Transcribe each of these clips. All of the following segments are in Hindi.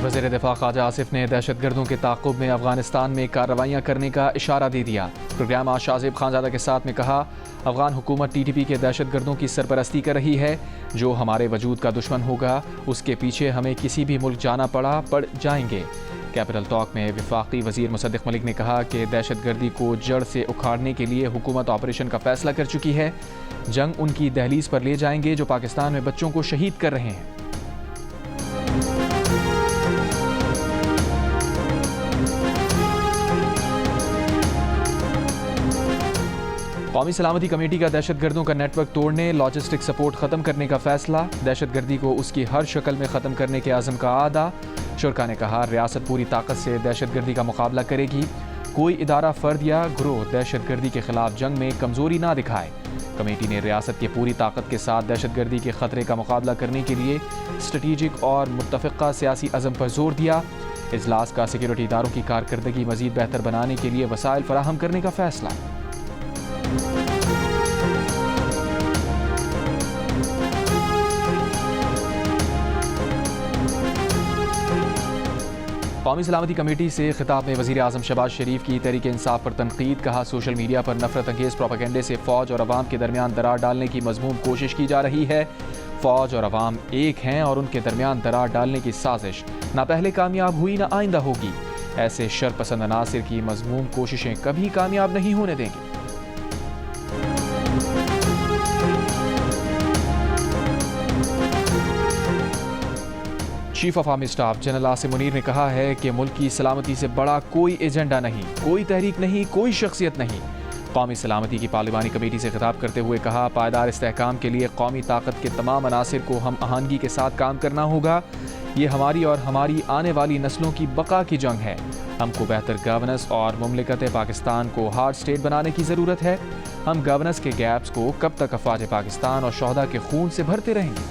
वज़ीर दिफा ख्वाजा आसिफ ने दहशतगर्दों के ताक़ुब में अफगानिस्तान में कार्रवाइयाँ करने का इशारा दे दिया। प्रोग्राम आज शाहज़ेब खानज़ादा के साथ में कहा, अफगान हुकूमत TTP के दहशतगर्दों की सरपरस्ती कर रही है। जो हमारे वजूद का दुश्मन होगा उसके पीछे हमें किसी भी मुल्क जाना पड़ जाएंगे। कैपिटल टॉक में वफाकी वज़ीर मुसद्दिक़ मलिक ने कहा कि दहशतगर्दी को जड़ से उखाड़ने के लिए हुकूमत ऑपरेशन का फैसला कर चुकी है। जंग उनकी दहलीज पर ले जाएंगे जो पाकिस्तान में बच्चों को शहीद कर रहे हैं। कौमी सलामती कमेटी का दहशतगर्दों का नेटवर्क तोड़ने, लॉजिस्टिक सपोर्ट ख़त्म करने का फैसला। दहशतगर्दी को उसकी हर शक्ल में ख़त्म करने के आज़म का आदा। शुरा ने कहा, रियासत पूरी ताकत से दहशतगर्दी का मुकाबला करेगी। कोई इदारा, फ़र्द या ग्रोह दहशतगर्दी के खिलाफ जंग में कमज़ोरी ना दिखाए। कमेटी ने रियासत की पूरी ताकत के साथ दहशतगर्दी के ख़तरे का मुकाबला करने के लिए स्ट्रेटेजिक और मुत्तफ़िक़ा सियासी अज़म पर जोर दिया। इजलास का सिक्योरिटी इदारों की कारकर्दगी मज़ीद बेहतर बनाने के लिए वसाइल फराहम करने का फैसला। कौमी सलामती कमेटी से खिताब में वज़ीर आज़म शहबाज शरीफ की तहरीक इंसाफ पर तनकीद। कहा, सोशल मीडिया पर नफरत अंगेज़ प्रोपेगेंडे से फ़ौज और अवाम के दरमियान दरार डालने की मज़मूम कोशिश की जा रही है। फ़ौज और अवाम एक हैं और उनके दरमियान दरार डालने की साजिश ना पहले कामयाब हुई ना आइंदा होगी। ऐसे शरपसंद अनासिर की मज़मूम कोशिशें कभी कामयाब नहीं होने देंगी। Chief of army staff general Asim Munir ने कहा है कि मुल्क की सलामती से बड़ा कोई एजेंडा नहीं, कोई तहरीक नहीं, कोई शख्सियत नहीं। कौमी सलामती की पार्लिमानी कमेटी से खिताब करते हुए कहा, पायदार इस्तेहकाम के लिए कौमी ताकत के तमाम अनासिर को हम आहंगी के साथ काम करना होगा। ये हमारी और हमारी आने वाली नस्लों की बका की जंग है। हमको बेहतर गवर्नेंस और मुमलिकत पाकिस्तान को हार्ड स्टेट बनाने की ज़रूरत है। हम गवर्नेंस के गैप्स को कब तक अफवाज पाकिस्तान और शोहदा के खून से भरते रहेंगे।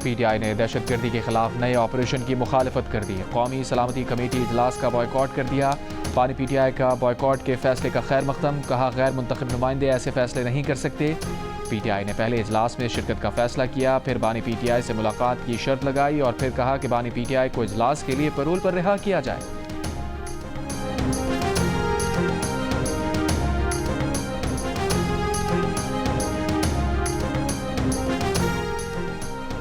PTI ने दहशतगर्दी के खिलाफ नए ऑपरेशन की मुखालफत कर दी। कौमी सलामती कमेटी इजलास का बॉयकॉट कर दिया। बानी PTI का बॉयकॉट के फैसले का खैर मकदम। कहा, गैर मुंतखब नुमाइंदे ऐसे फैसले नहीं कर सकते। PTI ने पहले इजलास में शिरकत का फैसला किया, फिर बानी PTI से मुलाकात की शर्त लगाई और फिर कहा कि बानी PTI को इजलास के लिए पैरोल पर रिहा किया जाए।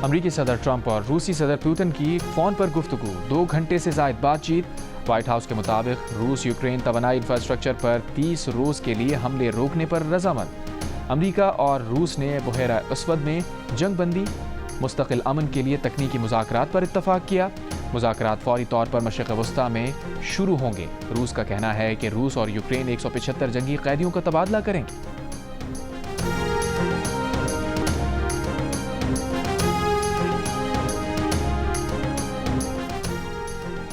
अमरीकी सदर ट्रंप और रूसी सदर पुतिन की फ़ोन पर गुफ्तगू, 2 घंटे से ज़ायद बातचीत। व्हाइट हाउस के मुताबिक रूस यूक्रेन तवानाई इंफ्रास्ट्रक्चर पर 30 रोज़ के लिए हमले रोकने पर रजामंद। अमरीका और रूस ने बहरा अस्वद में जंग बंदी, मुस्तकिल अमन के लिए तकनीकी मुज़ाकरात पर इत्तफाक किया। मुज़ाकरात फौरी तौर पर मशरिक़ वस्ता में शुरू होंगे। रूस का कहना है कि रूस और यूक्रेन 175 जंगी कैदियों का तबादला करेंगे।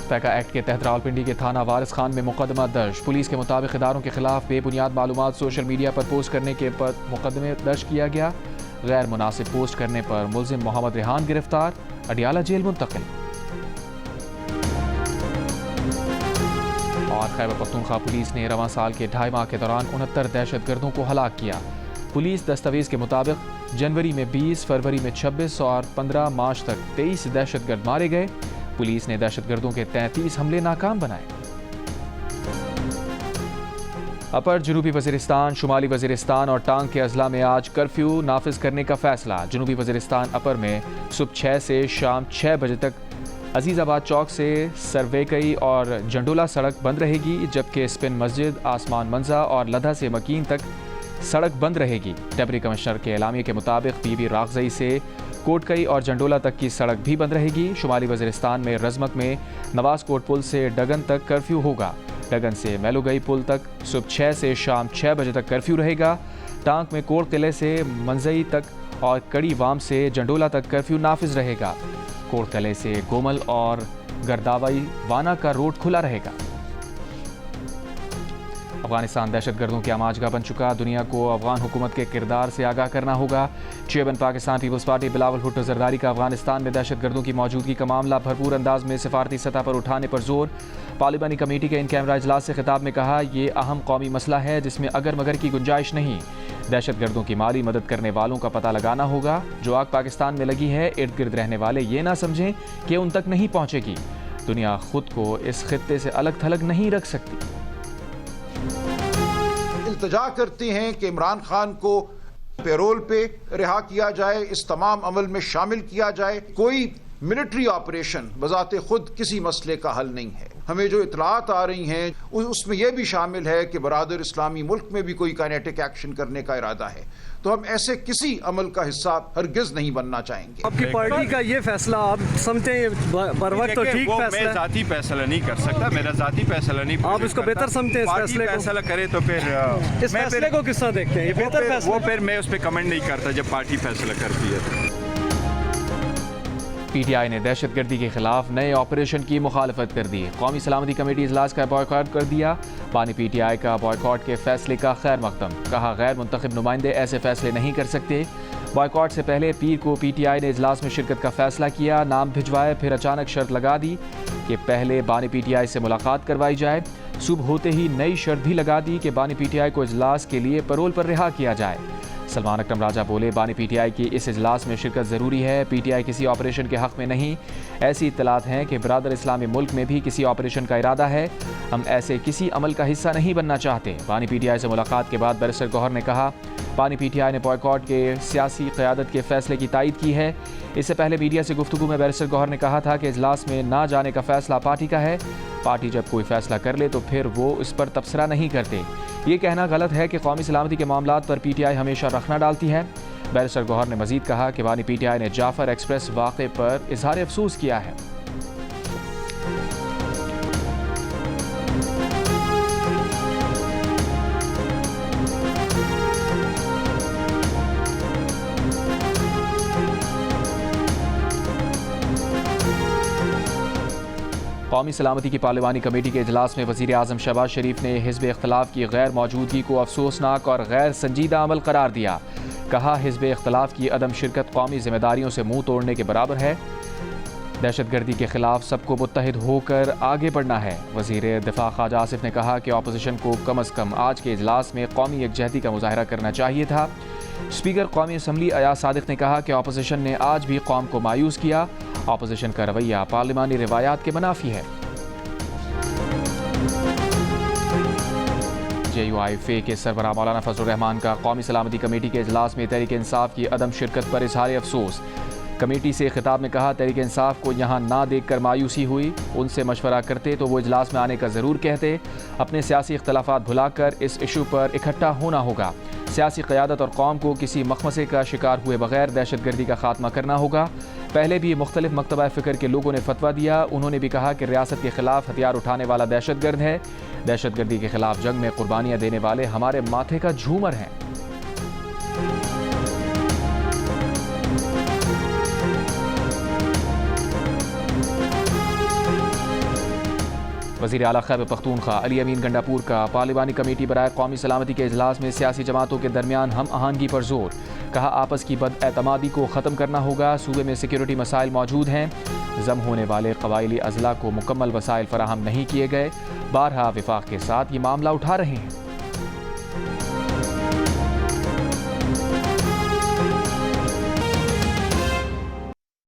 पैका एक्ट के तहत रावलपिंडी के थाना वारिस खान में मुकदमा दर्ज। पुलिस के मुताबिक इदारों के खिलाफ बेबुनियाद मालूमात सोशल मीडिया पर पोस्ट करने के पर मुकदमे दर्ज किया गया। गैर मुनासिब पोस्ट करने पर मुलजिम मोहम्मद रेहान गिरफ्तार, अडियाला जेल मुंतकिल। और खैबर पख्तूनख्वा पुलिस ने रवां साल के 2.5 माह के दौरान 69 दहशतगर्दों को हलाक किया। पुलिस दस्तावेज के मुताबिक जनवरी में 20, फरवरी में 26 और 15 मार्च तक 23 दहशतगर्द मारे गए। पुलिस ने दहशतगर्दों के 33 हमले नाकाम बनाए। अपर जनूबी वज़ीरिस्तान, शुमाली वज़ीरिस्तान और टांग के अजला में आज कर्फ्यू नाफिज करने का फैसला। जनूबी वज़ीरिस्तान अपर में सुबह 6 से शाम 6 बजे तक अजीज़ाबाद चौक से सरवेकई और जंडोला सड़क बंद रहेगी, जबकि स्पिन मस्जिद, आसमान मंजा और लधा से मकीन तक सड़क बंद रहेगी। डिप्टी कमिश्नर के एलामिये के मुताबिक बीबी रागजई से कोटकई और जंडोला तक की सड़क भी बंद रहेगी। शुमाली वज़ीरिस्तान में रजमक में नवाज कोट पुल से डगन तक कर्फ्यू होगा। डगन से मेलुगई पुल तक सुबह 6 से शाम 6 बजे तक कर्फ्यू रहेगा। टांक में कोट किले से मंजई तक और कड़ी वाम से जंडोला तक कर्फ्यू नाफिज रहेगा। कोट किले से गोमल और गर्दावई वाना का रोड खुला रहेगा। अफगानिस्तान दहशतगर्दों की आमाजगा बन चुका। दुनिया को अफगान हुकूमत के किरदार से आगाह करना होगा। Chairman Pakistan People's Party Bilawal Bhutto Zardari का अफगानिस्तान में दहशतगर्दों की मौजूदगी का मामला भरपूर अंदाज में सिफारती सतह पर उठाने पर जोर। पार्लिमानी कमेटी के इन कैमरा इजलास से खिताब में कहा, ये अहम कौमी मसला है जिसमें अगर मगर की गुंजाइश नहीं। दहशतगर्दों की माली मदद करने वालों का पता लगाना होगा। जो आग पाकिस्तान में लगी है, इर्द गिर्द रहने वाले ये ना समझें कि उन तक नहीं पहुंचेगी। दुनिया खुद को इस खित्ते से अलग थलग नहीं रख सकती। इल्तिजा करते हैं कि इमरान खान को पेरोल पे रिहा किया जाए, इस तमाम अमल में शामिल किया जाए। कोई मिलिट्री ऑपरेशन बजाते खुद किसी मसले का हल नहीं है। हमें जो इतलात आ रही हैं उसमें यह भी शामिल है कि बरादर इस्लामी मुल्क में भी कोई काइनेटिक एक्शन करने का इरादा है, तो हम ऐसे किसी अमल का हिस्सा हरगिज नहीं बनना चाहेंगे। आपकी पार्टी का ये फैसला आप समझते हैं बर वक्त तो ठीक फैसला है? मैं जाती फैसला नहीं कर सकता, मेरा जाती फैसला नहीं। आप इसको बेहतर समझते हैं इस फैसले को? फैसला करे तो फिर इस फैसले को किस तरह देखते हैं? ये बेहतर फैसला? वो फिर मैं उस पर कमेंट नहीं करता जब पार्टी फैसला करती है। पीटीआई ने दहशतगर्दी के खिलाफ नए ऑपरेशन की मुखालफत कर दी। कौमी सलामती कमेटी इजलास का बॉयकॉट कर दिया। बानी पीटीआई का बॉयकॉट के फैसले का खैर मकदम, कहा गैर मुंतखब नुमाइंदे ऐसे फैसले नहीं कर सकते। बॉयकॉट से पहले पीर को पीटीआई ने इजलास में शिरकत का फैसला किया, नाम भिजवाए, फिर अचानक शर्त लगा दी कि पहले बानी पीटीआई से मुलाकात करवाई जाए। सुबह होते ही नई शर्त भी लगा दी कि बानी पीटीआई को इजलास के लिए पैरोल पर रिहा किया जाए। सलमान अकरम राजा बोले, बानी पीटीआई की इस इजलास में शिरकत ज़रूरी है। पीटीआई किसी ऑपरेशन के हक़ में नहीं। ऐसी इत्तलात हैं कि बरादर इस्लामी मुल्क में भी किसी ऑपरेशन का इरादा है। हम ऐसे किसी अमल का हिस्सा नहीं बनना चाहते। बानी पीटीआई से मुलाकात के बाद बैरिस्टर गौहर ने कहा, बानी पीटीआई ने बॉयकॉट के सियासी क़यादत के फैसले की तायद की है। इससे पहले मीडिया से गुफ्तगू में बैरिस्टर गौहर ने कहा था कि इजलास में ना जाने का फैसला पार्टी का है। पार्टी जब कोई फैसला कर ले तो फिर वो इस पर तबसरा नहीं करते। ये कहना गलत है कि कौमी सलामती के मामलात पर पीटीआई हमेशा रखना डालती है। बैरिस्टर गौहर ने मजीद कहा कि बानी पीटीआई ने जाफर एक्सप्रेस वाक़े पर इजहार अफसोस किया है। कौमी सलामती की पार्लिमानी कमेटी के इजलास में वज़ीर आज़म शहबाज शरीफ ने हिज़्ब इख्तलाफ की गैर मौजूदगी को अफसोसनाक और गैर संजीदा अमल करार दिया। कहा, हिज़्ब इख्तलाफ की अदम शिरकत कौमी जिम्मेदारियों से मुँह तोड़ने के बराबर है। दहशतगर्दी के खिलाफ सबको मुत्तहिद होकर आगे बढ़ना है। वज़ीर दिफा ख्वाजा आसिफ ने कहा कि अपोजिशन को कम अज़ कम आज के इजलास में कौमी यकजहती का मुजाहरा करना चाहिए था। स्पीकर कौमी असम्बली अयाज सादिक ने कहा कि अपोजिशन ने आज भी कौम को मायूस किया। अपोजिशन का रवैया पार्लिमानी रिवायात के मुनाफी है। JUIF के सरबराह मौलाना फजलुर रहमान का कौमी सलामती कमेटी के इजलास में तहरीक इंसाफ की अदम शिरकत पर इजहार अफसोस। कमेटी से खिताब में कहा, तहरीक इंसाफ को यहाँ ना देखकर मायूसी हुई। उनसे मशवरा करते तो वो इजलास में आने का ज़रूर कहते। अपने सियासी इख्तलाफात भुलाकर इस इशू पर इकट्ठा होना होगा। सियासी क़यादत और कौम को किसी मखमसे का शिकार हुए बगैर दहशतगर्दी का खात्मा करना होगा। पहले भी मुख्तलिफ मकतबा फ़िक्र के लोगों ने फतवा दिया। उन्होंने भी कहा कि रियासत के खिलाफ हथियार उठाने वाला दहशतगर्द है। दहशतगर्दी के खिलाफ जंग में कुर्बानियाँ देने वाले हमारे माथे का झूमर हैं। वज़ीर आला खैबर पख्तूनख्वा अली अमीन गंडापुर का पार्लिमानी कमेटी बराए कौमी सलामती के इजलास में सियासी जमातों के दरमियान हम आहंगी पर जोर। कहा, आपस की बदएतमादी को ख़त्म करना होगा। सूबे में सिक्योरिटी मसाइल मौजूद हैं। जम होने वाले कबाइली अज़ला को मुकम्मल वसाइल फराहम नहीं किए गए। बारहा विफाक के साथ ये मामला उठा रहे हैं।